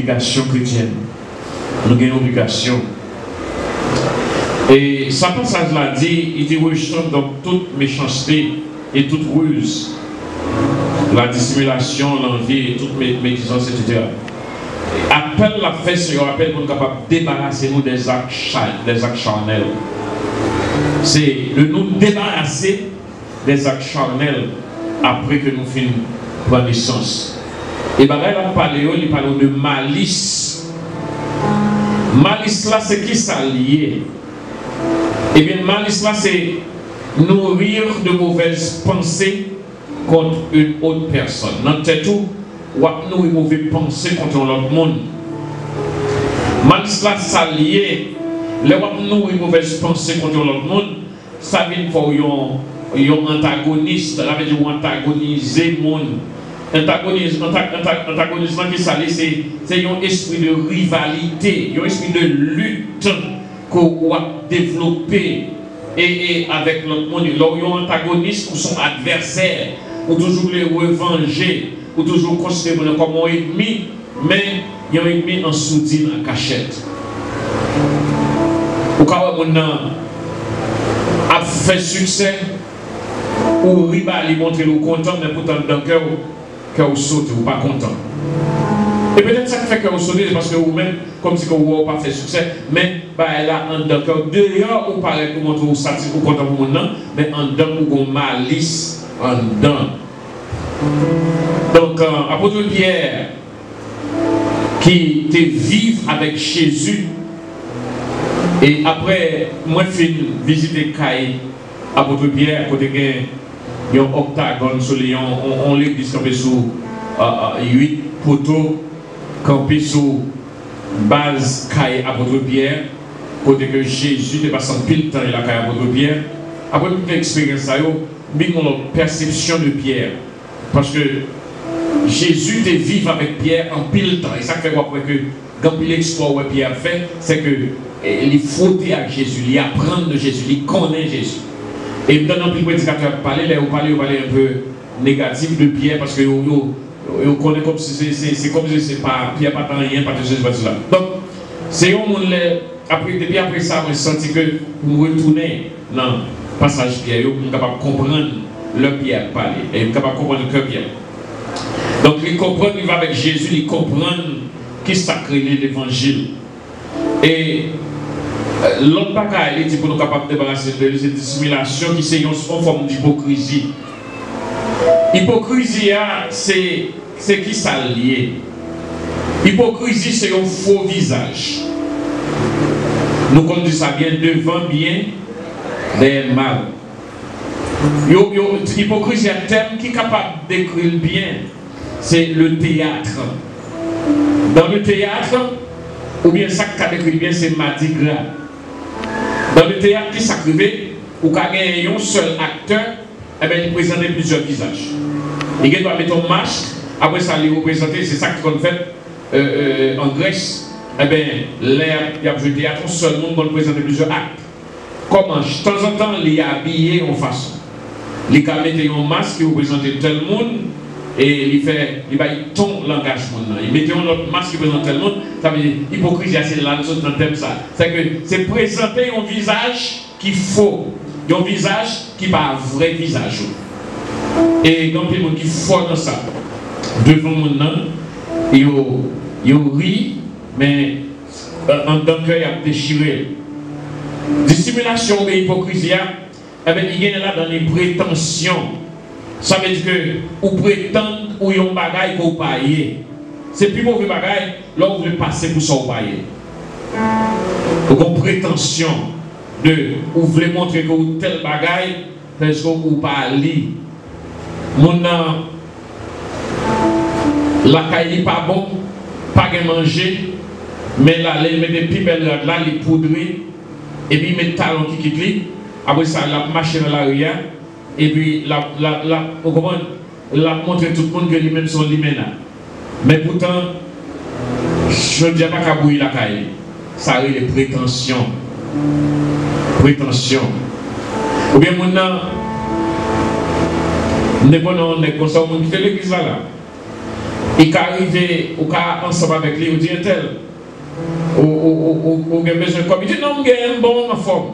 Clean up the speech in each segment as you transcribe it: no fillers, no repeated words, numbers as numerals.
obligation chrétienne. Nous avons une obligation. Et ça passage là dit, il dit rejetant donc toute méchanceté et toute ruse, la dissimulation, l'envie et toute médisance, etc. Appelle la fête, Seigneur, appelle pour nous capables de débarrasser nous des actes charnels. C'est de nous débarrasser des actes charnels après que nous finissons prendre naissance. Et bien là, il parle de malice. Malice là, c'est qui ça lié? Et bien, malice là, c'est nourrir de mauvaises pensées contre une autre personne. Dans tête tout, ou nourrir de mauvaises pensées contre l'autre monde. Malice là, ça lié. Les nourrir de mauvaises pensées contre l'autre monde, ça vient pour un antagoniste, ça veut dire antagoniser le monde. Antagonisme qui s'allie, c'est un esprit de rivalité, un esprit de lutte qu'on va développer et avec l'autre monde. Il y a un antagoniste ou son adversaire, ou toujours les revenger, ou toujours considérer comme un ennemi, mais il y a un ennemi en sourdine, en cachette. Au cas où on a fait succès, ou riba lui montrer le content, mais pourtant dans le cœur, que vous sautez, vous pas content. Et peut-être ça fait que vous sautez parce que vous-même, comme si vous n'avez pas fait succès, mais là, en dedans, dehors, vous parlez pour montrer vous satisfait, vous content pour maintenant, mais en dedans, vous avez malice en dedans. Donc, apôtre Pierre, qui était vivre avec Jésus, et après, moi, je suis visiter Caï, apôtre Pierre, côté il y a un octagone sur les on l'église campé sur 8 poteaux campés sur base Caï apôtre Pierre, côté que Jésus est passé en pile temps et la Caï apôtre Pierre. Après toute l'expérience, nous avons une perception de Pierre. Parce que Jésus est vivre avec Pierre en pile temps. Et ça fait après que quand l'exploit que Pierre fait, c'est que il frotter avec Jésus, il apprend de Jésus, il connaît Jésus. Et dans le prédicateur parler, on parle un peu négatif de Pierre parce que on connaît comme si c'est comme si c'est pas Pierre pas rien, pas de ce là. Donc c'est un monde depuis après ça, on senti que nous retourner dans le passage Pierre, on est capable de comprendre le Pierre parler et on est capable de comprendre que Pierre. Donc il comprend, il va avec Jésus, il comprend qui sacré l'évangile. Et l'autre bagaille, il dit pour nous capables de débarrasser de cette dissimulation qui c'est une forme d'hypocrisie. Hypocrisie, c'est qui ça lié? Hypocrisie, c'est un faux visage. Nous comme dit ça bien, devant bien, derrière mal. Hypocrisie, un terme qui est capable d'écrire bien, c'est le théâtre. Dans le théâtre, ou bien ça qui décrit bien, c'est Mardi Gras. Dans le théâtre qui s'acrivait, ou quand il y a un seul acteur, eh bien, il présentait plusieurs visages. Il doit mettre un masque, après ça, il représenter, c'est ça qu'on fait en Grèce. Eh bien, l'air, il y a joué théâtre, seul monde va présenter plusieurs actes. Comment? De temps en temps, il est habillé en façon. Il a mis un masque qui représente tel monde, et il va y ton l'engagement. Il met un autre masque qui représente tel monde. Ça veut dire hypocrisie, c'est là, dans le thème ça. C'est que c'est présenter un visage qui faux, un visage qui n'est pas un vrai visage. Et donc, il y a des gens qui font dans ça. Devant mon nom, ils rient, mais en tant qu'il y a déchiré. Dissimulation et hypocrisie, il y a là dans les prétentions. Ça veut dire que vous prétendez ou yon bagaille pour payer. C'est plus mauvais bagaille, là vous voulez passer pour son payer. Donc en prétention de vous voulez montrer que vous tel bagaille parce que vous parlez. Mon la caille pas bon, pas de manger, mais là il met des pibelles là, il poudré et puis il met talon qui quitte. Après ça, la machine dans l'arrière. Et puis, la montrer tout le monde que lui-même sont lui-même. Mais pourtant, je ne dis pas qu'à bouillir la caille. Ça a les prétentions. Prétentions. Ou bien, maintenant, on est comme ça, on quitte l'église là. il arrive ensemble avec lui, il dit un tel, ou a besoin comme il dit non, il a un bon en forme.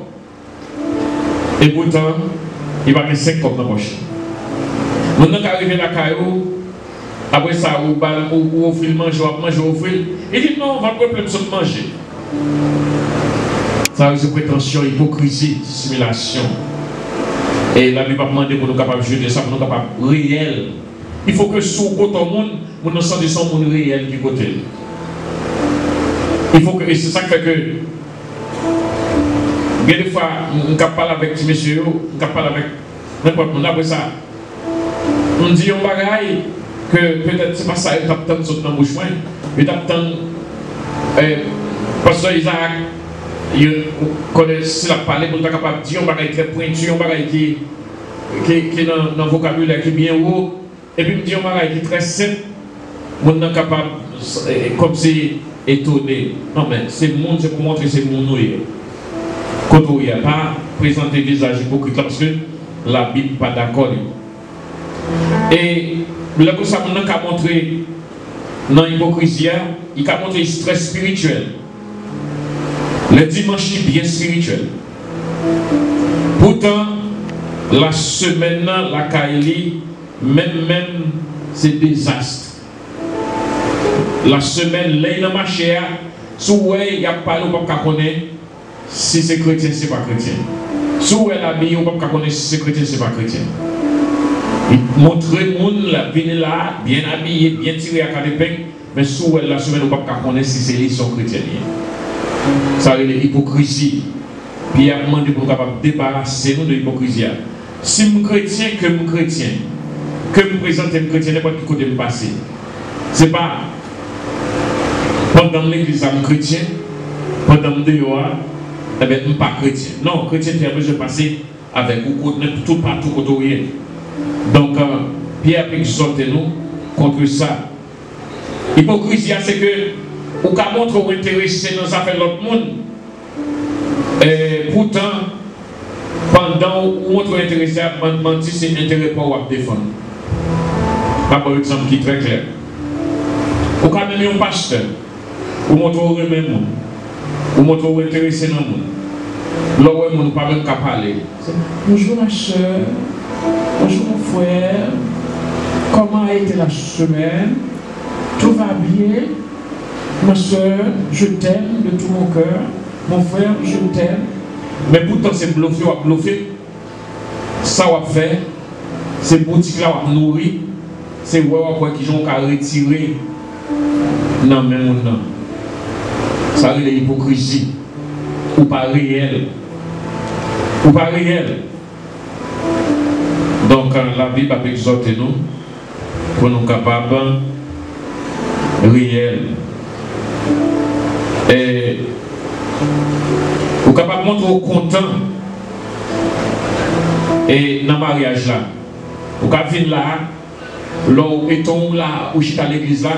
Et pourtant, il va mettre 5 comme dans la poche. Maintenant qu'il arrive à la caillou, après ça, ou offrir le manger, ou manger, offrir. Il dit non, on va pas plus de manger. Ça c'est prétention, hypocrisie, dissimulation. Et la Bible va demander pour nous capables de juger ça, pour nous capables réel. Il faut que sous côté monde, nous sentons son monde réel qui côté. Il faut que, et c'est ça qui fait que, des fois, on parle avec petit monsieur, on parle avec n'importe qui, après ça, on dit un bagaille que peut-être c'est pas ça, il tape tant de sauter dans le bouche, il tape tant, parce que Isaac, il connaît, s'il a parlé, pour être capable de dire un bagaille très pointu, un bagaille qui est dans le vocabulaire qui est bien haut, et puis il me dit un bagaille qui est très simple, on est capable, comme si étonné. Non, mais c'est pour montrer c'est mon nouille. Quand il n'y a pas présenté visage hypocrite, parce que la Bible n'est pas d'accord. Et là, que ça a montré dans l'hypocrisie, il a montré stress spirituel. Le dimanche bien spirituel. Pourtant, la semaine, la Kaili, même, c'est désastre. La semaine, là, il a marché, il n'y a pas de connaître si c'est chrétien, c'est pas chrétien. Si vous êtes habillé, on ne peut pas connaître si c'est chrétien, c'est pas chrétien. Montrer le monde, venir là, bien habillé, bien tiré à cadépin, mais si vous êtes la semaine, on ne peut pas connaître si c'est sont chrétiens. Ça, c'est l'hypocrisie. Puis il a demandé pour capable débarrasser nous de l'hypocrisie. Si je suis chrétien, que je suis chrétien, que je me présente un chrétien, n'importe qui côté me passer. Ce n'est pas pendant l'église, je suis chrétien, pendant le dehors, eh bien, je ne suis pas chrétien. Non, chrétien, tu as besoin de passer avec vous, tout partout, côté rien. Donc, Pierre exhorte nous contre ça. L'hypocrisie, c'est que vous pouvez montrer ou intéressé dans les affaires de l'autre monde. Et pourtant, pendant que vous montrez intéressé à mentir, c'est intérêt pour vous défendre. Pas par exemple qui est très clair. Vous pouvez même un pasteur, vous montrez au remet monde, vous montrez au intéressé dans le monde. Là où vous ne pouvez même pas parler. Bonjour ma soeur, bonjour mon frère, comment a été la semaine? Tout va bien? Ma soeur, je t'aime de tout mon cœur. Mon frère, je t'aime. Mais pourtant, c'est bluffé ou bluffé. Ça va faire. C'est boutique là où nourrir. C'est quoi qui ont retiré. Non, mais non. Ça c'est l'hypocrisie. Ou pas réel. Ou pas réel. Donc, la Bible a exhorté nous pour nous capables réel. Et vous êtes capable de montrer content et dans le mariage là. Vous êtes venir là, là où est-on là, où je à l'église là,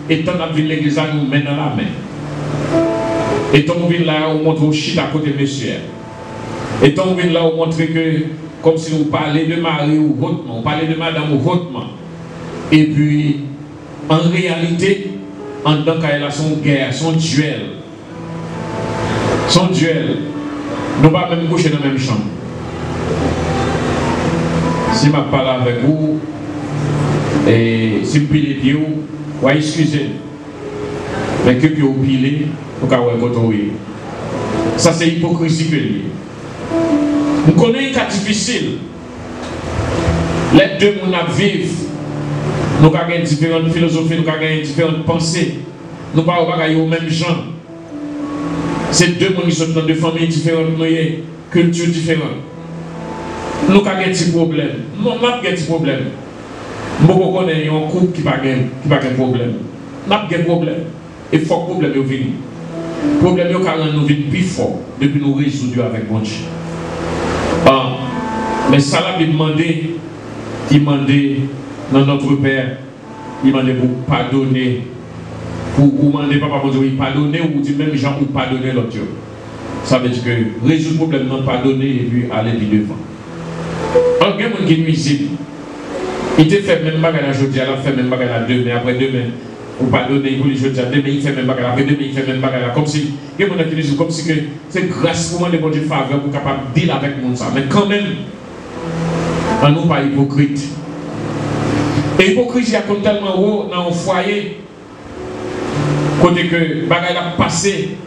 et tant que venir l'église là, nous mettons dans la main. Et tant que venir là, vous montrez au chita à côté de monsieur. Et tant que venir là, vous montrez que, comme si vous parlez de mari ou hautement, vous parlez de madame ou hautement. Et puis, en réalité, en tant qu'elle a son guerre, son duel. Son duel. Nous ne pouvons pas même coucher dans la même chambre. Si je parle avec vous, et si je pile les pieds, vous excusez. Mais que vous pilez, vous pouvez côtoyer. Ça, c'est hypocrisie que lié. Nous connaissons un cas difficile. Les deux mondes vivent. Nous avons différentes philosophies, nous avons différentes pensées. Nous ne parlons pas aux mêmes gens. C'est deux mondes qui sont dans deux familles différentes, cultures différentes. Nous avons des petits problèmes. Nous avons des petits problèmes. Nous connaissons un couple qui n'a pas de problème. Nous avons des problèmes. Et fort problème est venu. Le problème est que nous venons plus fort depuis nous résoudre avec bon Dieu. Mais ça l'a demandé, il demandait dans notre Père, il demandait pour pardonner. Pour demander papa pour dire pardonner ou dire même gens pour pardonner l'autre. Ça veut dire que résoudre le problème, non pardonner et puis aller devant. Un gars qui est nuisible. Il te fait même bagarre aujourd'hui, il fait même bagarre demain, après demain, ou pas donner pour les aujourd'hui, demain il fait même bagarre, après demain il fait même bagarre, comme si, comme si c'est grâce pour moi de bon Dieu faveur pour capable de dealer avec le monde ça. Mais quand même, on nous pas hypocrite. Et l'hypocrisie a tellement haut dans un foyer, côté que bagarre a passé,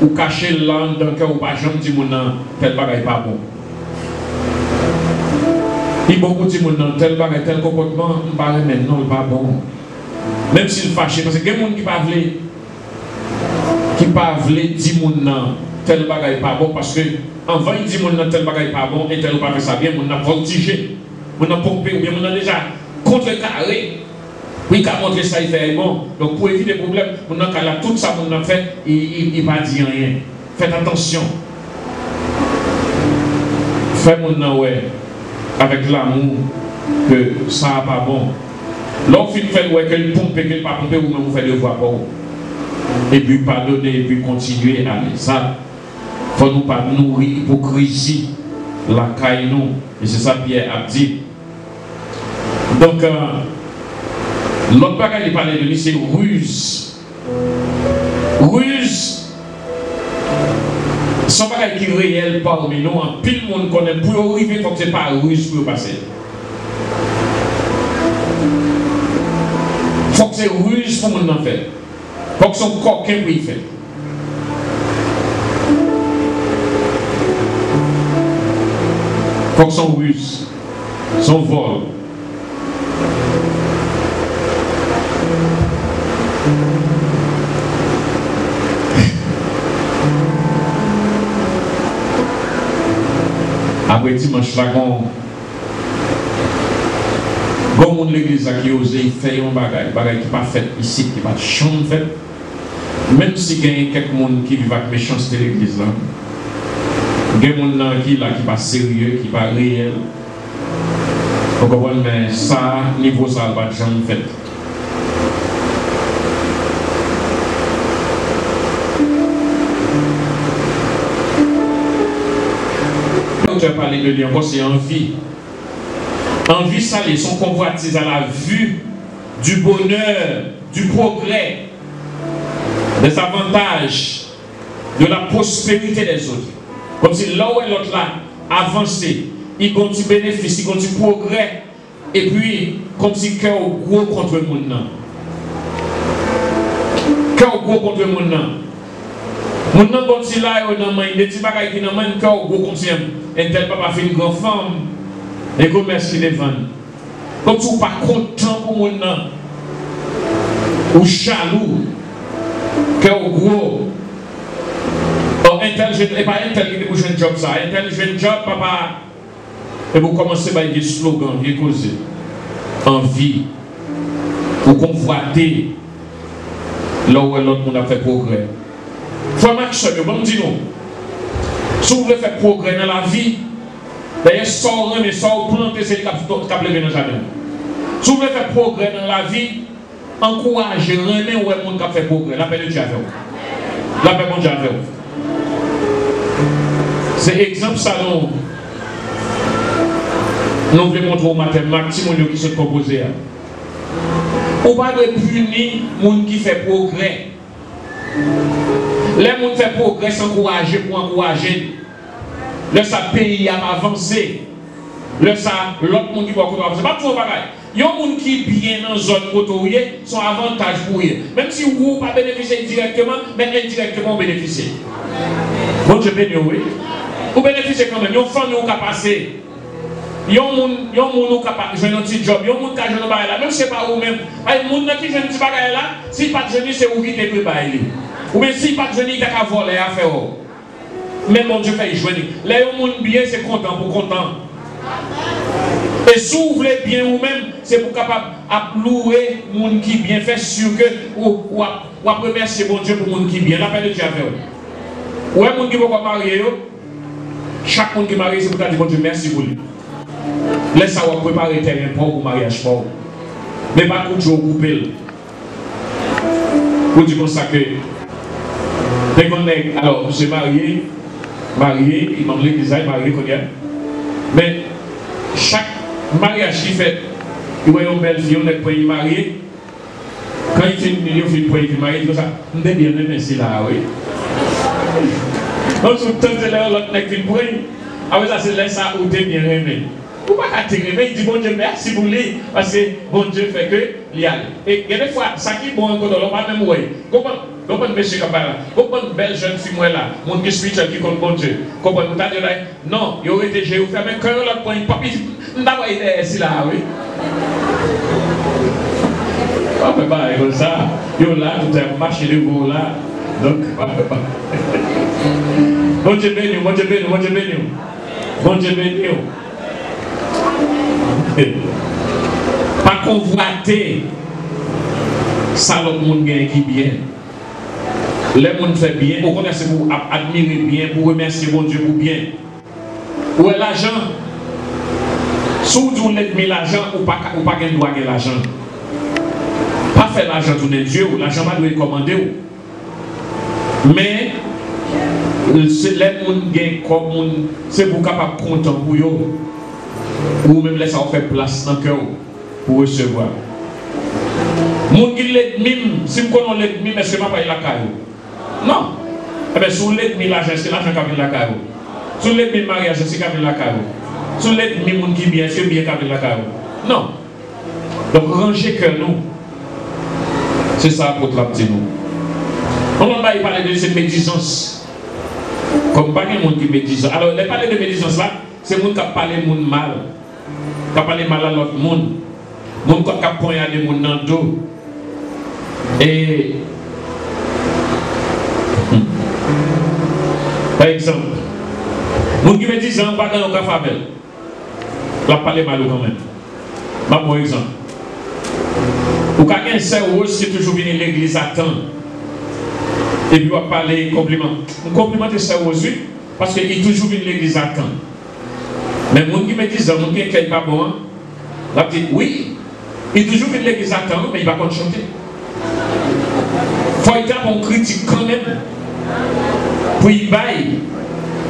ou caché l'âme dans le cœur, ou pas jamais dit mon nom, tel bagarre pas bon. Il y a beaucoup de gens dans tel bagarre, tel comportement, il paraît maintenant, il pas bon. Même s'il fâché, parce que il y a des gens qui ne peuvent pas dire mon tel bagarre pas bon, parce que avant il dit mon tel bagarre pas bon, et tel pas fait ça bien, mon a voltigé, mon a pompé, ou bien mon a déjà contrecarré. Oui, il a montré ça, il fait bon. Donc pour éviter des problèmes, mon a tout ça, mon a fait, il ne va pas dire rien. Faites attention. Faites mon ouais. Avec l'amour que ça n'a pas bon. L'autre fait ouais qu'elle pompe, qu'elle pas pompe, ou même vous faites de voix pour. Et puis pardonner, et puis continuer à aller. Ça, il ne faut nous pas nourrir l'hypocrisie, la caille nous. Et c'est ça Pierre a dit. Donc, l'autre bagage il parlait de lui, c'est ruse. Ruse. Son bagage qui est réel parmi nous, en pile monde connaît, pour arriver, il faut que ce n'est pas ruse pour passer. Il faut que c'est ruse pour monde en fait. Il faut que son coquin pour y faire. Il faut que son ruse, son vol. Après dimanche là, comme l'église qui ose faire un bagage qui n'est pas fait ici, qui n'est pas chambre fait, même si il y a quelques gens qui vivent avec méchanceté de l'église là, il y a des gens qui n'est pas sérieux, qui n'est pas réel. Vous comprenez, mais ça, niveau ça, il n'y a pas de chambre fait. Je vais parler de lui encore, c'est envie. Envie, ça, les son convoitise à la vue du bonheur, du progrès, des avantages, de la prospérité des autres. Comme si là où l'autre là avancé, il continue bénéfice, il continue progrès, et puis comme si cœur gros contre le monde. Cœur gros contre le monde. Mon nom continue là, il y a des petits bagages qui n'ont pas cœur gros contre un tel papa fait une grande femme, et commerce qui les vendent. Comme si vous n'êtes pas content pour mon nom, ou jaloux, cœur gros. Un tel jeune, et pas un tel qui est jeune job ça, un tel jeune job, papa, et vous commencez par des slogans, des causes, envie, pour convoiter, là où l'autre monde a fait progrès. Frère Max, bon dis nous, si vous voulez faire progrès dans la vie, d'ailleurs, sans remettre, sans planter, c'est le cap levé dans le jardin. Si vous voulez faire progrès dans la vie, encouragez, remettez où est le monde qui fait progrès. La paix de Dieu avec vous. La paix de Dieu avec vous. C'est exemple ça, nous voulons montrer au matin, maximum qui se composent. On ne va pas punir les gens qui font progrès. Les gens qui font progrès s'encourager pour encourager. Le sa pays a avancé. Le sa l'autre monde qui va avancer. Pas tout pareil. Il y a des gens qui bien dans la zone côtoyée sont avantage pour eux. Même si vous ne pas bénéficier directement, mais indirectement bénéficier. Bon Dieu béni, oui. Vous bénéficiez quand même. Il y a des familles qui ont passé. Il y a des gens qui ont joué un petit job. Il y a des gens qui ont joué un bagage là. Même si ce n'est pas vous-même. Il y a des gens qui ont joué un petit bagage là. Si pas de jeune, c'est vous qui êtes préparé. Ou bien si pas de jeune, il a volé à faire. Mais mon Dieu fait jouer. Là, il y a des gens bien, c'est content pour content. Et si vous voulez bien vous-même, c'est pour capable de louer les gens qui bien fait sûr que ou à remercier mon Dieu pour les gens qui bien. La paix de Dieu avec vous. Ou les gens qui vont marier, chaque monde qui marie, c'est pour dire bon Dieu merci pour lui. Laisse ça vous préparer le terrain pour le mariage pour. Mais pas pour jouer au couple. Pour dire comme ça que alors je suis marié, il m'a dit design marié combien. Mais chaque mariage qui fait, Il voit une belle fille, on est pour y marier. Quand il finit pour y marier, il dit ça, on est bien aimé, c'est là, oui. Donc, tout le temps, c'est là, l'autre n'est qu'une brille. Après ça, c'est là, ça, où t'es bien aimé. Pourquoi t'es aimé? Il dit, bon Dieu, merci pour lui. Parce que bon Dieu fait que, il y a. Et il y a des fois, ça qui est bon encore dans le pas même, oui. Comment monsieur Kabala, comment une belle jeune fille moi là, mon Dieu spirituel qui compte bon Dieu. Comment vous t'avez dit non, il aurait été j'ai fait mais quand l'autre point papi, n'avons été ici là oui. On peut pas comme ça. Yo là, tout est marché de vous là. Donc bon Dieu béni, bon Dieu béni, bon Dieu béni. Bon Dieu béni. Pas convoiter ça l'autre monde gagne qui bien. Les gens fait bien, au contraire c'est pour admirer bien, pour remercier mon Dieu pour bien. Où est l'argent? Si vous voulez l'argent, ou pas qu'un doit gagner l'argent. Pas faire l'argent tourner Dieu, l'argent va doit commander. Mais c'est les gens gagnent comme c'est pour capable content pour eux. Ou même laisser faire place dans le cœur pour recevoir. Moun qui l'ennemi, si vous connaissez l'ennemi, est-ce que je ne vais pas y la caillou? Non. Eh bien, si vous l'ennemi, l'argent, c'est l'argent qui a la caillou. Si vous l'ennemi, mariage, c'est qui a la caillou. Si vous l'ennemi, moun qui bien, c'est bien qui a la caillou. Non. Donc, rangez cœur nous. C'est ça pour trapper nous. On va parler de cette médisance. Comme pas de monde qui médise. Alors, les parler de médisance là, c'est le monde qui a parlé de monde mal. Qui a parlé mal à l'autre monde. Monde qui a poignardé des monde dans le dos. Et par exemple, nous qui me disent pas dans le café, la parler mal quand même. Par exemple, ou quelqu'un sérieux qui toujours venu à l'église à temps et puis on parler compliment. Un compliment de sérieux parce qu'il est toujours venu à l'église à temps. Mais nous qui me disent, nous qui ne pas bon, la dit oui, il est toujours venu à l'église à temps, mais il va pas chanter. Il faut être un critique quand même. Puis il baille.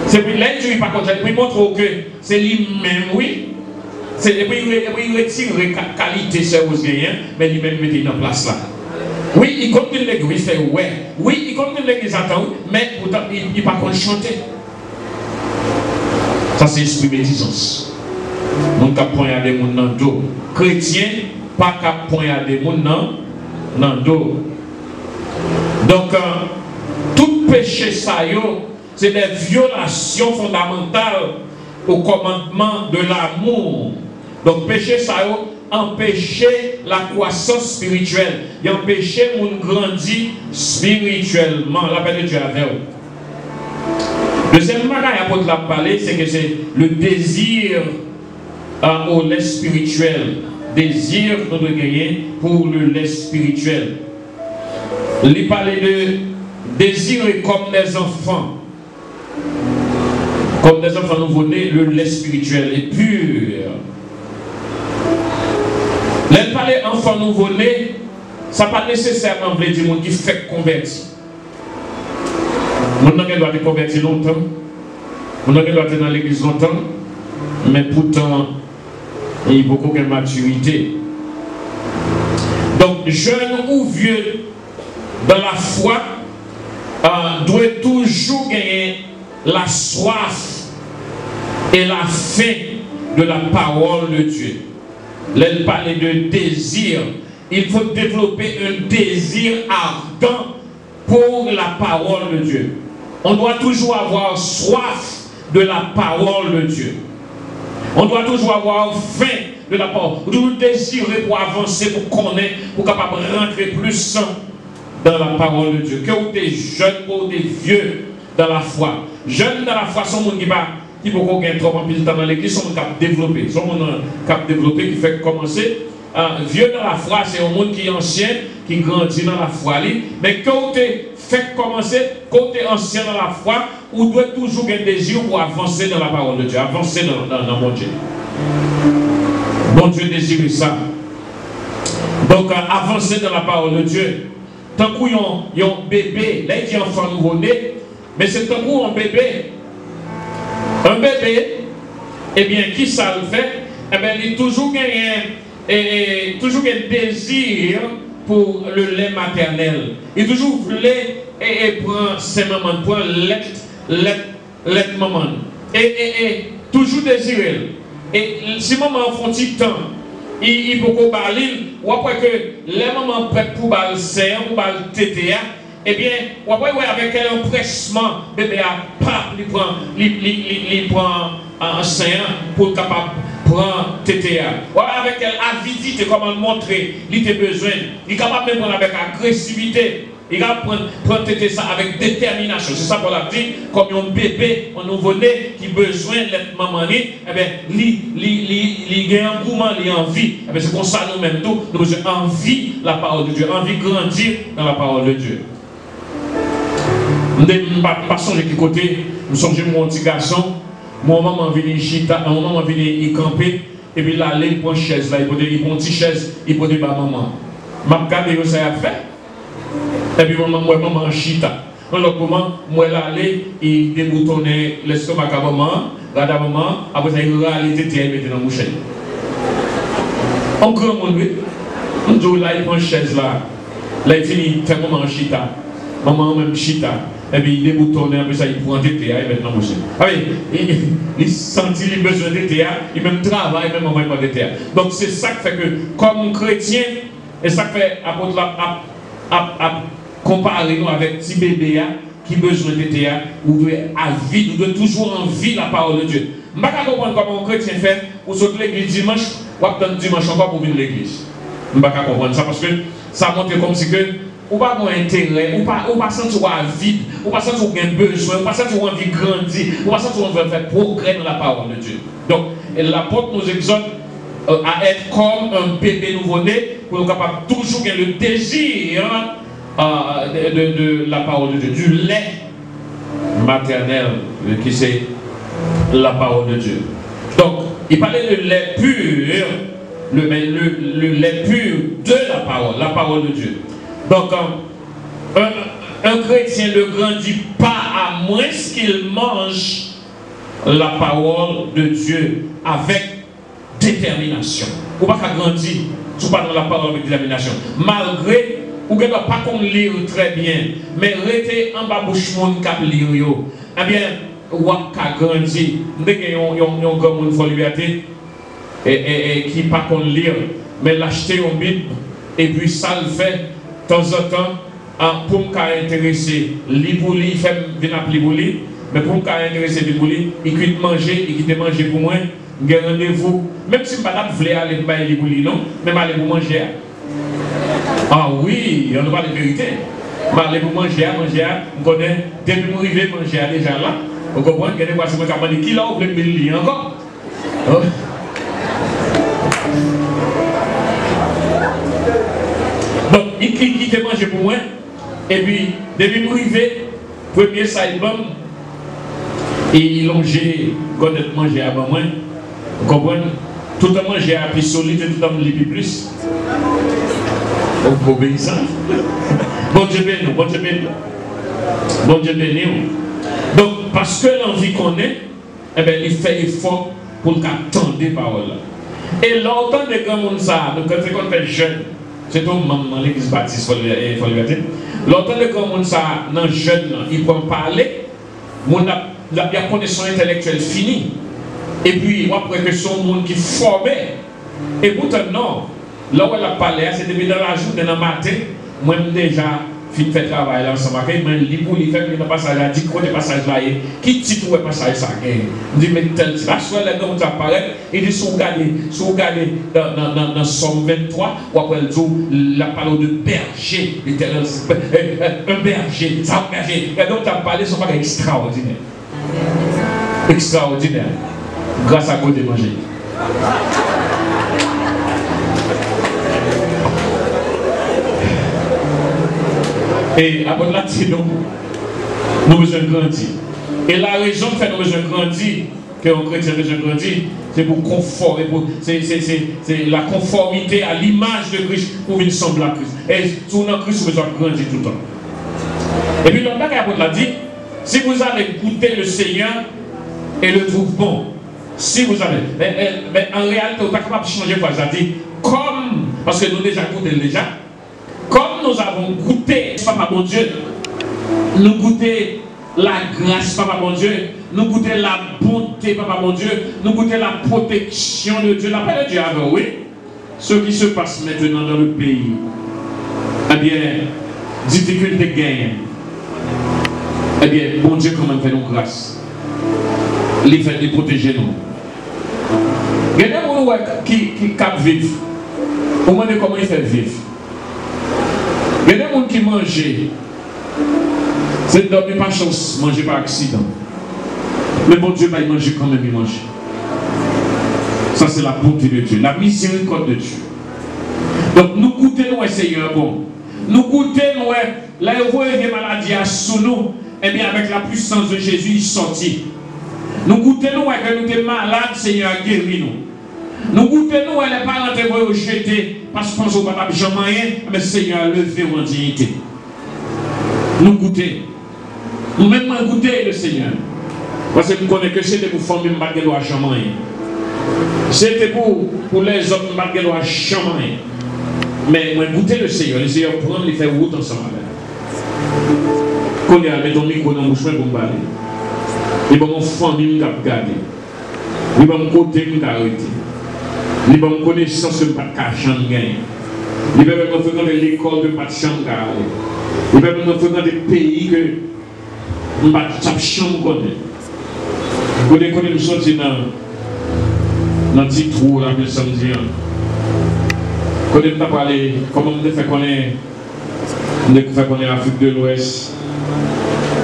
C'est puis là, il pas content. Puis il montre que c'est lui-même, oui. Et puis il retire la qualité sérieuse, mais lui-même met en place là. Oui, il continue l'église, il fait ouais. Oui, il continue l'église à temps, mais pourtant il n'est pas content de chanter. Ça c'est l'esprit médisance. Mon cap poignarder mon dans le dos. Chrétien, pas cap poignarder mon dans le dos. Donc, tout péché, c'est des violations fondamentales au commandement de l'amour. Donc, péché, empêcher la croissance spirituelle. Il empêcher mon grandir spirituellement. La paix de Dieu avec vous. Deuxième manière l'apôtre l'a parlé, c'est que c'est le désir au lait spirituel. Désir qu'on doit gagner pour le lait spirituel. Il parlait de désirer comme des enfants. Comme des enfants nouveau-nés, le lait spirituel est pur. Il parlait d'enfants nouveau-nés, ça n'est pas nécessairement veut dire qui fait convertir. Mon doit être converti longtemps. Mon doit être dans l'église longtemps. Mais pourtant, il y a beaucoup de maturité. Donc, jeune ou vieux, dans la foi, doit toujours gagner la soif et la faim de la parole de Dieu. Là, il parlait de désir. Il faut développer un désir ardent pour la parole de Dieu. On doit toujours avoir soif de la parole de Dieu. On doit toujours avoir faim de la parole. On doit désirer pour avancer, pour connaître, pour capable rentrer plus dans la parole de Dieu. Que vous êtes jeunes ou des vieux dans la foi. Jeunes dans la foi sont gens qui peuvent gagner trop en plus dans l'église, sont cap développés. Sont cap développés qui fait commencer. Vieux dans la foi, c'est un monde qui est ancien, qui grandit dans la foi. Mais quand tu fait commencer, quand tu es ancien dans la foi, on doit toujours gagner des yeux pour avancer dans la parole de Dieu, avancer dans mon Dieu. Bon Dieu désire ça. Donc, avancer dans la parole de Dieu. Tant qu'il y a un bébé, là il dit enfant nouveau-né, mais c'est tant qu'il y a un bébé. Un bébé, eh bien, qui ça le fait? Eh bien, il toujours gagné toujours un désir pour le lait maternel. Il toujours voulait prendre ses mamans, prendre lait maman. Et toujours désiré. Et si maman font petit temps, il peut parler, ou après que les mamans prêtent pour le sein, pour le tété, eh bien, ou après avec un empressement, bébé a pas, il prend un sein pour capable prendre tété. Ou avec l'avidité, comment le montrer, il a besoin, il est capable de prendre avec agressivité. Il va prendre ça avec détermination. C'est ça qu'on a dit, comme un bébé, un nouveau-né qui a besoin d'être maman, eh bien, il a un engouement, il a envie. Eh bien, c'est pour ça nous-mêmes, nous avons envie de la parole de Dieu, envie de grandir dans la parole de Dieu. Nous ne pas songer de côté, nous sommes mon petit garçon, mon maman vient chita, mon maman vient y camper, et puis là, il prend une chaise, là, il prend une petite chaise, il prend ma maman. Je regarde ce qu'il a fait. Et puis maman chita. Alors comment moi l'aller il déboutonner l'estomac à maman, regarde maman, après ça il râle tété et mettre dans la bouche. On grand monde oui. On dit là il prend une chaise là. Là il finit faire maman chita. Maman même chita. Et puis il déboutonne après ça il prend tété et mettre dans la bouche. Ah oui, il sentit le besoin de tété, il même travaille même maman pas de tété. Donc c'est ça qui fait que comme chrétien et ça fait apôtre à comparer nous avec petit bébé qui a besoin de théâtre, ou doit toujours envie la parole de Dieu. Je ne sais pas comprendre comment un chrétien fait, ou saute l'église dimanche, ou attendre dimanche encore pour venir à l'église. Je ne sais pas comprendre ça parce que ça montre comme si que ou pas avoir intérêt, ou pas sentir vide, ou pas sentir un besoin, ou pas sentir envie de grandir, ou pas sentir envie de faire progrès dans la parole de Dieu. Donc, l'apôtre nous exhorte à être comme un bébé nouveau-né pour être capable toujours avoir le désir de la parole de Dieu, du lait maternel qui c'est la parole de Dieu. Donc, il parlait de lait pur, le lait pur de la parole de Dieu. Donc, un chrétien ne grandit pas à moins qu'il mange la parole de Dieu avec détermination. Ou pas grandir, tu pas dans la parole avec détermination. Malgré, ou ne pas qu'on lire très bien, mais rester en bas bouche monde cap lire yo. Eh bien, ou pas grandir. Dès que yon grand monde faut liberté et qui pas qu'on lire, mais l'acheter en Bible et puis ça le fait de temps en temps pour me intéresser, il fait venir appeler pour lui, mais pour me intéresser pour lui, il quitte manger, il quitte manger pour moi. J'ai rendez-vous, même si je ne veux pas aller pour lui, non, mais aller pour manger. Ah oui, on ne parle de vérité. Je aller pour manger, je connais, depuis que je suis arrivé, manger déjà là. Vous comprenez que des fois, c'est moi qui l'a oublié de lire encore. Donc, il quitte manger pour moi, et puis, depuis que je suis arrivé, premier side bomb, et il longeait, quand il mangeait avant moi. Vous comprenez? Tout le monde j'ai appris solide et tout le monde lit plus. Obéissant. Bon Dieu béni, bon Dieu béni. Bon Dieu béni. Donc, parce que l'envie qu'on est, eh bien, il fait effort pour qu'attendre des paroles. Et longtemps de grands monde ça, donc quand on fait jeune, c'est ton maman, l'église baptiste, il faut liberté. Longtemps de grands monde ça, dans jeune, il peut parler, il a bien connaissance intellectuelle finie. Et puis, après que son monde qui formait. Et pourtant, non. Là où elle a parlé, c'est depuis dans la journée, dans le matin, moi déjà, fait travail là ensemble. Je me dis pour lui faire le passage là, dit quoi le passage là, qui titre le passage ça? Je dis, mais tel type, soit les gens qui apparaissent, et dit, si vous regardez dans Somme 23, ou après la parole de berger, un berger, ça un berger. Et donc, tu as parlé, c'est pas extraordinaire. Extraordinaire. Grâce à côté manger. Et après là, nous besoin de grandir. Et la raison qui fait nous besoin de grandir, qu'un chrétien besoin de grandir, c'est pour conformer, c'est la conformité à l'image de Christ pour venir sembler à Christ. Et sur notre Christ, vous besoin de grandir tout le temps. Et puis l'autre bagage l'a dit, si vous avez goûté le Seigneur et le trouve bon, si vous avez, mais en réalité, vous n'êtes pas capable de changer quoi, ça dit, comme, parce que nous déjà goûté déjà, comme nous avons goûté, Papa bon Dieu, nous goûter la grâce, Papa bon Dieu, nous goûter la bonté, Papa bon Dieu, nous goûter la protection de Dieu, la paix de Dieu avant, oui. Ce qui se passe maintenant dans le pays, eh bien, difficulté gagne. Eh bien, bon Dieu, quand même, fait nous grâce. Il fait de protéger nous. Il y a des gens qui capent vivre. Au moins, comment il fait vivre. Il y a des gens qui mangent. C'est de dormir par chance, manger par accident. Mais bon Dieu va y manger quand même, il mange. Ça, c'est la bonté de Dieu, la miséricorde de Dieu. Donc, nous goûtons, Seigneur, bon. Nous goûtons, là, vous voyez des maladies sous nous, eh bien, avec la puissance de Jésus, il sortit. Nous goûtons, que nous sommes malades, Seigneur, guéris nous. Nous goûtons, les parents te jeter, parce qu'on ne peut pas jamais rien, mais Seigneur, levez-vous en dignité. Nous goûtons. Nous-mêmes, nous goûtons le Seigneur. Parce que nous connaissons que c'était pour famille, nous ne pouvons jamais rien. C'était pour les hommes, nous ne pouvons jamais rien. Mais moi, goûter le Seigneur prend, il fait route ensemble. Quand il y a mis ton micro dans mon chemin pour me parler, il va mon famille me garder, il va mon côté me arrêter, il va mon connaissance de pas de chambre gagner, il va me faire dans l'école de pas de chambre garder, il va me faire dans des pays que pas de chambre connaît. Quand on connaît nous sortir dans petit trou là de samedi. Quand on a parlé, comment on a fait connaître l'Afrique de l'Ouest,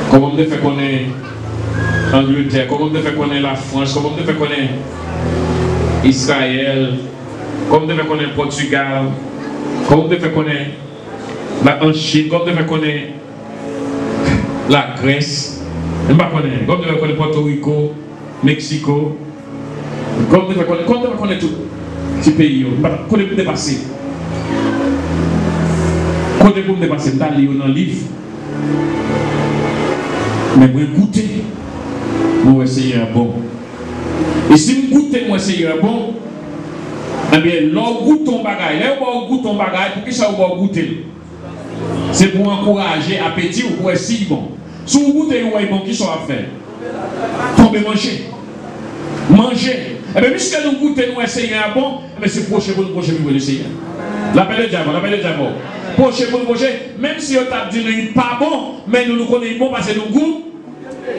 comment on a fait connaître l'Angleterre, comment on a fait connaître la France, comment on a fait connaître Israël, comment on a fait connaître le Portugal, comment on a fait connaître la Chine, comment on a fait connaître la Grèce, comment on a fait connaître Porto Rico, Mexico, comment on a fait connaître tout ces pays, comment on a dépassé. Quand on me dépasse, je vais dans le livre. Mais je vais goûter. Moi, Seigneur bon. Et si je goûte, moi, Seigneur bon, eh bien, l'on goûte ton bagage. Là, on goûte ton bagage. Pour qui ça, on va goûter? C'est pour encourager appétit ou pour essayer bon. Si vous goûtez, vous voyez bon, qui sont à faire? Tombez manger. Manger. Eh bien, puisque nous goûtons, nous, Seigneur bon, eh bien, c'est proche pour le Seigneur. L'appel de diable, l'appel de diable. Proche pour le projet, même si on t'a dit qu'il n'est pas bon, mais nous nous connaissons bon parce que nous goûtons.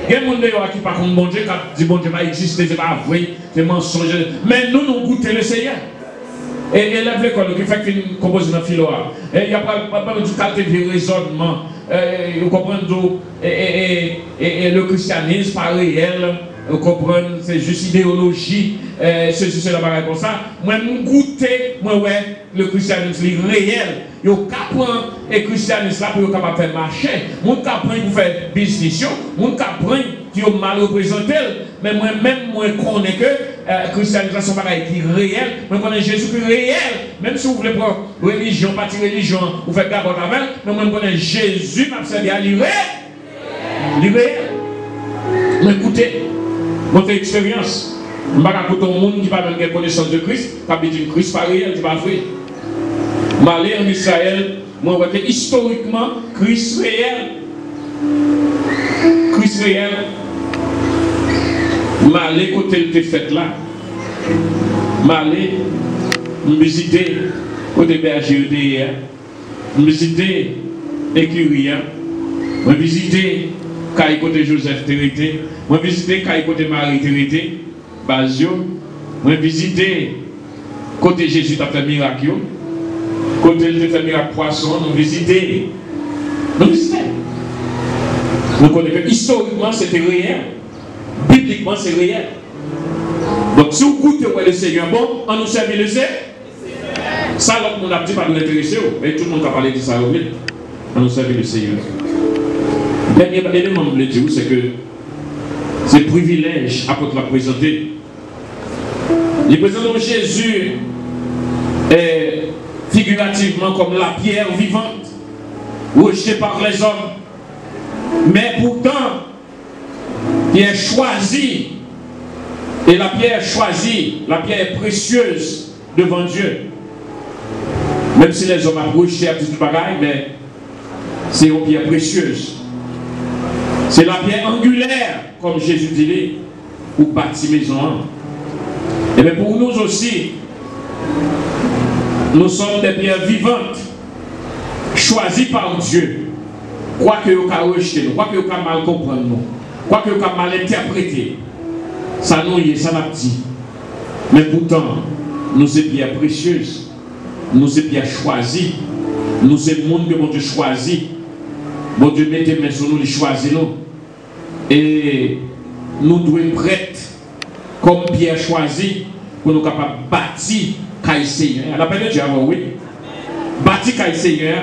Il y a des gens qui ne connaissent pas bon Dieu, qui disent bon Dieu va exister, c'est pas vrai, c'est mensonge. Mais nous nous goûtons le Seigneur. Et élève l'école qui fait une composition dans le philo. Il n'y a pas de qualité de raisonnement. Vous comprenez et le christianisme pas réel. Vous comprenez, c'est juste idéologie, ceci, cela, pareil comme ça. Moi, je goûte, moi, ouais, le christianisme est réel. Vous comprenez le christianisme là pour vous capable faire marcher. Vous comprenez pour faire business, vous comprenez qui ont mal représenté. Mais moi-même, moi, je connais que le christianisme c'est pareil qui est réel. Moi, je connais Jésus qui est réel. Même si vous voulez prendre religion, partie religion, vous faites garde avec, mais moi, je connais Jésus, m'a servi à l'iré. L'iré. Mais écoutez. Notre expérience, je ne vais pas écouter un monde qui n'a pas de connaissance de Christ, qui dit que Christ n'est pas réel, qui n'est pas vrai. Je vais aller en Israël, je vois que historiquement, Christ réel. Christ réel. Je vais aller côté de fête là. Je vais aller visiter côté berger hier. Je vais visiter l'écurie. Je vais visiter côté Joseph Territé. Je vais visiter côté Marie Territé, Basio. Je vais visiter côté Jésus qui a fait miracle. Côté il a fait miracle poisson, nous visiter. Nous visiter. Nous connaissons que historiquement c'était réel. Bibliquement c'est réel. Donc si vous goûtez le Seigneur bon, on nous servait le Seigneur. Ça, l'autre monde a dit pas nous intéresser. Mais tout le monde a parlé de ça. On nous servait le Seigneur. Dernier élément que je voulais dire, c'est que c'est privilège à votre la présenter. Le président de Jésus est figurativement comme la pierre vivante, rejetée par les hommes. Mais pourtant, il est choisi. Et la pierre choisie, la pierre est précieuse devant Dieu. Même si les hommes approchent à tout pareil, mais c'est une pierre précieuse. C'est la pierre angulaire, comme Jésus dit, pour bâtir maison. Et bien pour nous aussi, nous sommes des pierres vivantes, choisies par Dieu. Quoi que vous avez rejeté nous, quoi que vous avez mal comprendre nous, quoi que vous avez mal interprété, ça nous y est, ça n'a dit. Mais pourtant, nous sommes pierres précieuses, nous sommes pierres choisies, nous sommes le monde que mon Dieu choisit. Mon Dieu met les mains sur nous, il choisit nous. Et nous devons être prêts, comme pierre choisie, pour nous capables de bâtir Caille Seigneur. On appelle le Dieu avant, oui. Bâtir Caille Seigneur.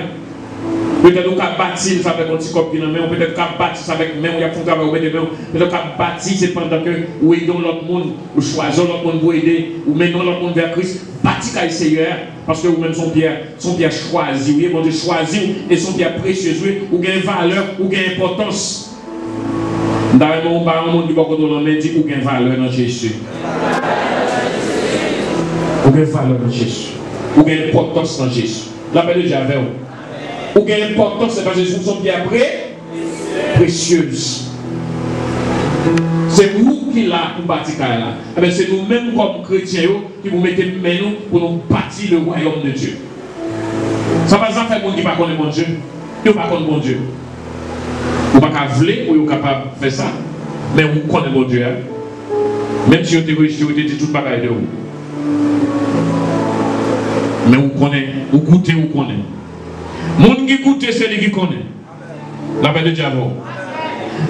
Peut-être nous avons bâti ça avec un petit copine, mais peut-être nous avons bâti ça avec même, il y a un travail, peut-être nous avons bâti, c'est pendant que vous aidez l'autre monde, vous choisissez l'autre monde pour aider, ou menez l'autre monde vers Christ. Bâti Caille Seigneur, parce que vous-même sont bien choisis, vous avez choisi et sont bien précieux, vous avez valeur, vous avez importance. Dans le monde, on dit que vous avez valeur dans Jésus. Vous avez valeur dans Jésus. Vous avez importance dans Jésus. L'appel de Javel. Vous avez importance, c'est parce que vous sont bien précieuses. C'est vous qui l'avez pour bâtir là. C'est nous-mêmes comme chrétiens qui vous mettez main pour nous bâtir le royaume de Dieu. Ça va pas faire monde qui ne connaît pas mon Dieu. Qui ne connaît pas mon Dieu. Vous ne pouvez pas vouloir ou vous capable de faire ça. Mais vous connaissez mon Dieu. Même si vous êtes rejeté, vous êtes tout bagaille de vous. Mais vous connaissez, vous goûtez, vous connaissez. Moun qui goûte, c'est lui qui connaît. La paix de Dieu.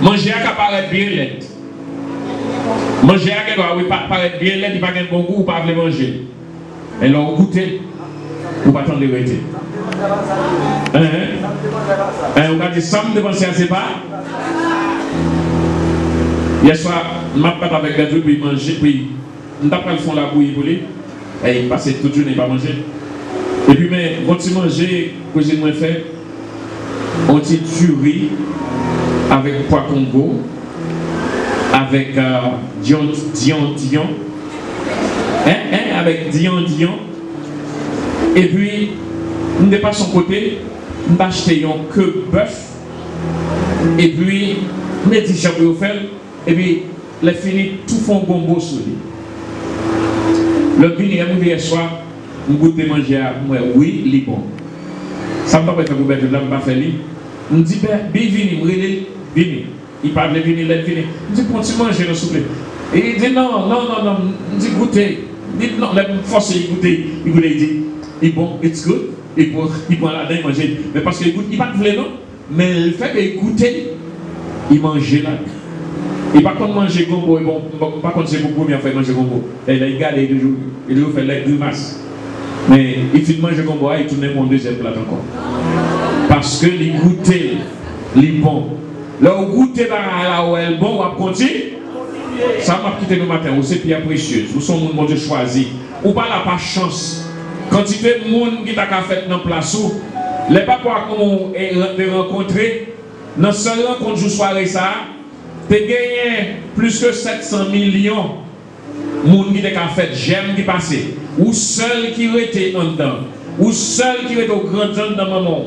Manger à paraître bien laid. Manger à paraître bien laid, il n'y a pas de bon goût, ou pas de manger. Et là, vous goûtez, vous ne pas attendre de rester. On a dit, ça me dépenser à ses pas. Hier soir, je m'ai pas avec les trucs, puis manger, puis je n'ai pas le fond de la bouillie pour lui. Et il passe toute journée, il pas manger. Et puis, mais, quand tu manges, que j'ai moins fait, on dit du riz avec pois Congo, avec dion, avec dion. Et puis, on n'est pas son côté, on va acheter un que bœuf. Et puis, on a dit chapeau au fel. Et puis, les fini tout font gombo sur lui. Le vini est hier soir, on goûte manger à moi, oui, il est bon. Ça ne va pas faire pour bête, là, je ne vais pas faire lui. On dit, vini, vini. Il parle de vini, il vini. On dit, continue à manger, s'il vous plaît. Et il dit, non. On dit, goûtez. Il dit, non, la force, il goûte. Il dit, il est bon, it's good. Il prend la dent, il mange. Mais parce qu'il goûte, il ne va pas voulait, non. Mais le fait qu'il goûte, il mange là. Il ne va pas manger gombo, pas contre c'est beaucoup bien fait manger gombo. Et là, il garde et il fait la grimace. Mais il finit de manger gombo, il tourne mon deuxième plat encore. Parce que les goûter, les bons. Là, où goûter là où elle bon, on va continuer. Ça m'a quitté le matin, c'est pierre précieuse. Nous sommes mon Dieu choisi. Ou pas la pas chance. Quantité de monde qui t'a fait dans place où, les papas qu'on a rencontrés, dans seule rencontre de soirée ça, tu as gagné plus que 700 millions de monde qui t'a fait j'aime qui passé. Ou seul qui était en dedans. Ou seul qui était au grand temps dans le moment.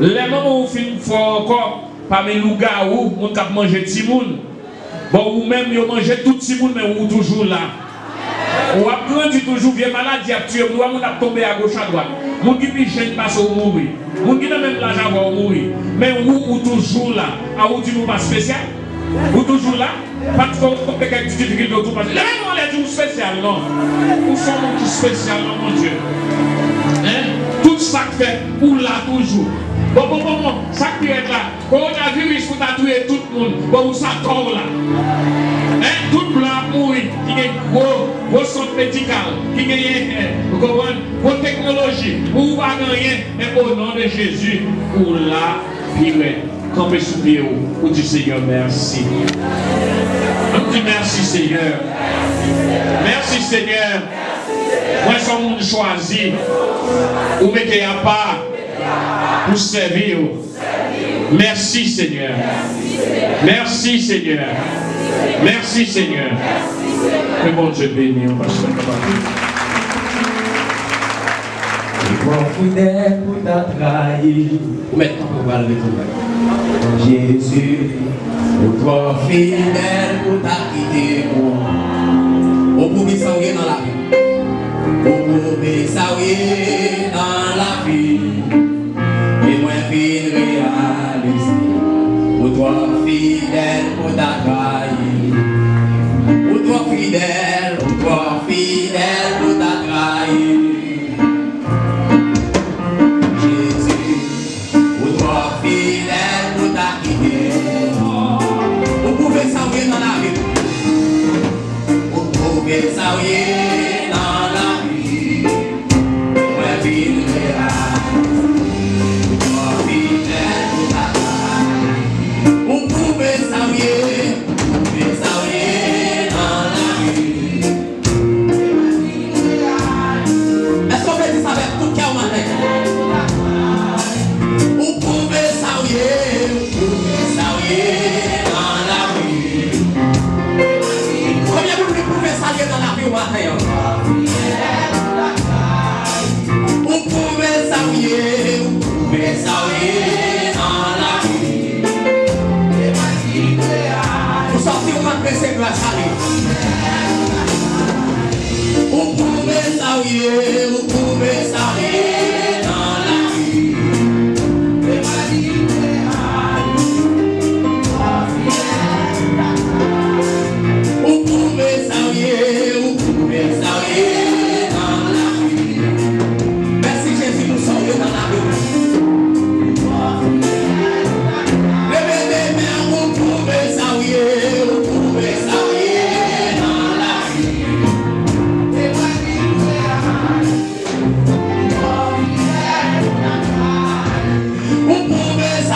Les moments où il faut encore, parmi les loups-garous, on a mangé petit monde. Bon, ou même, vous mangez tout petit monde, mais vous toujours là. Ou a grandi toujours, vieille maladie, a tué, ou a tombé à gauche, à droite. Moun qui puis jeune passe au mourir. Moun qui n'a même l'argent va mourir. Mais vous toujours là. A vous dit, nous pas spécial. Vous toujours là. Pas de quelques difficultés autour. Les mêmes, on les dit, spécial, non. Où sont nous spécial, non, mon Dieu. Tout ça fait, ou là toujours. Bon, ça qui est là. Coronavirus pour tuer tout le monde. Bon, ça corps là. Tout blanc mourir, qui est gros centre médical, qui est gros technologie, ou va gagner, et au nom de Jésus, pour la pire. Campez sous pied, ou dit Seigneur, merci. On dit merci Seigneur. Merci Seigneur. Moi, je suis monde choisi. Ou mettez à part pour servir. Merci Seigneur. Merci Seigneur. Merci Seigneur. Que bon Dieu bénisse. On va se faire Toi fidèle pour ta trahir. Maintenant, on va lever ton main. Jésus, Toi fidèle pour ta quitter. Au pouvez s'envoyer dans la vie. Au pouvez s'envoyer dans la vie. Et moi, fin réaliser. Pour toi fidèle pour ta trahir. Pour toi fidèle pour ta trahir. Jésus, pour toi fidèle pour ta quitter. Vous pouvez s'envoyer dans la vie. Vous pouvez s'envoyer dans la vie. Ouais, vie de pour toi fidèle pour ta trahir. Vous pouvez s'envoyer dans la vie. Est-ce qu'on peut dire ça avec tout cœur matin? Vous pouvez s'envoyer dans la vie. Combien vous pouvez s'envoyer dans la vie au matin? Vous pouvez s'envoyer dans la vie. Vous sortez au matin, c'est grâce à lui. Vous pouvez s'envoyer dans la vie. Vous pouvez s'envoyer dans la vie. Merci Jésus, nous sommes dans la vie. Levez les mains, vous pouvez s'envoyer dans la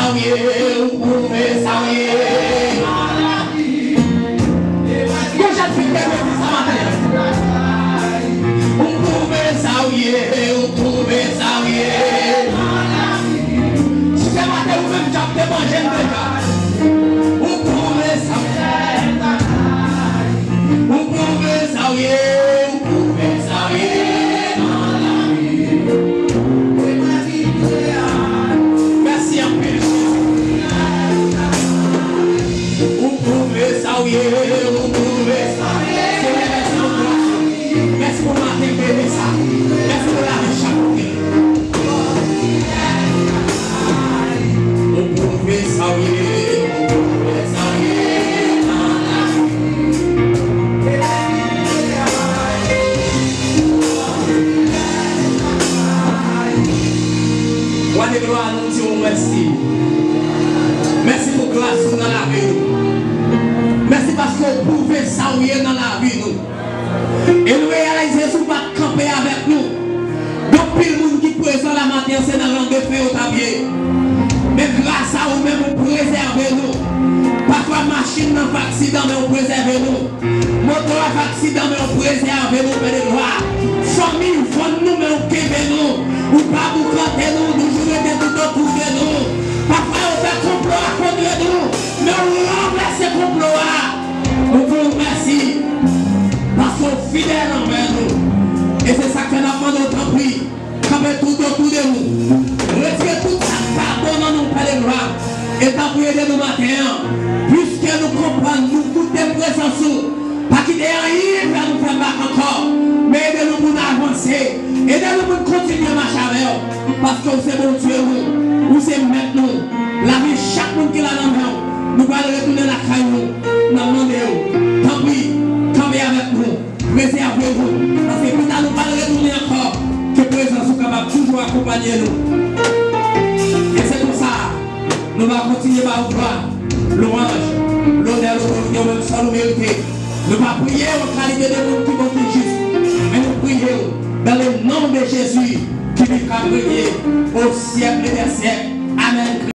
vie. Vous pouvez s'envoyer dans la vie. Quand j'ai fait ça matin, vous pouvez s'envoyer dans la vie. Si ce matin vous même j'ai mangé déjà, vous pouvez s'envoyer dans la vie. Vous pouvez s'envoyer dans la vie. Merci un peu. Vous pouvez s'envoyer. Merci pour ma béni ça. Merci pour la richesse. Vous pouvez s'envoyer dans la vie. Roi de gloire, nous disons merci. Merci pour grâce dans la vie. Merci parce que vous pouvez s'envoyer dans la vie. Et nous réalisons que vous pas camper avec nous. Donc, le monde qui présent la matière, c'est dans l'angle de paix au tabier. Mais grâce à vous-même, vous préservez nous. Parfois, machine n'a pas accident, mais vous préservez nous. Moteur n'a pas accident, mais vous préservez nous. Famille, nous, mais vous kévez nous. Ou pas vous canter nous, nous jouer tout autour de nous. Parfois, on fait complot contre nous. Mais on remplace ce complot. Nous vous remercions. Parce qu'on est fidèle envers nous. Et c'est ça que nous demandons autant prix. Campez tout autour de nous. Retirez tout ça, pardonnons nous, Père de gloire. Et t'appuyer de nous matin. Puisque nous comprenons, nous toutes les présences. Pas qu'il y ait rien à nous faire battre encore. Mais aidez-nous pour avancer. Aidez-nous pour continuer à marcher avec vous. Parce que c'est bon Dieu, vous c'est maintenant. La vie, chaque monde qui l'a dans nous. Nous allons retourner la caille. Nous demandons. Tant pis. Avec nous, préservez-vous, parce que plus tard nous allons retourner encore, que présence soit capable toujours accompagner nous. Et c'est pour ça, nous allons continuer à vous voir l'orange, l'honneur, nous même sans nous mériter. Nous allons prier en qualité de nous qui vont juste, mais nous prions dans le nom de Jésus qui vit au siècle des siècles. Amen.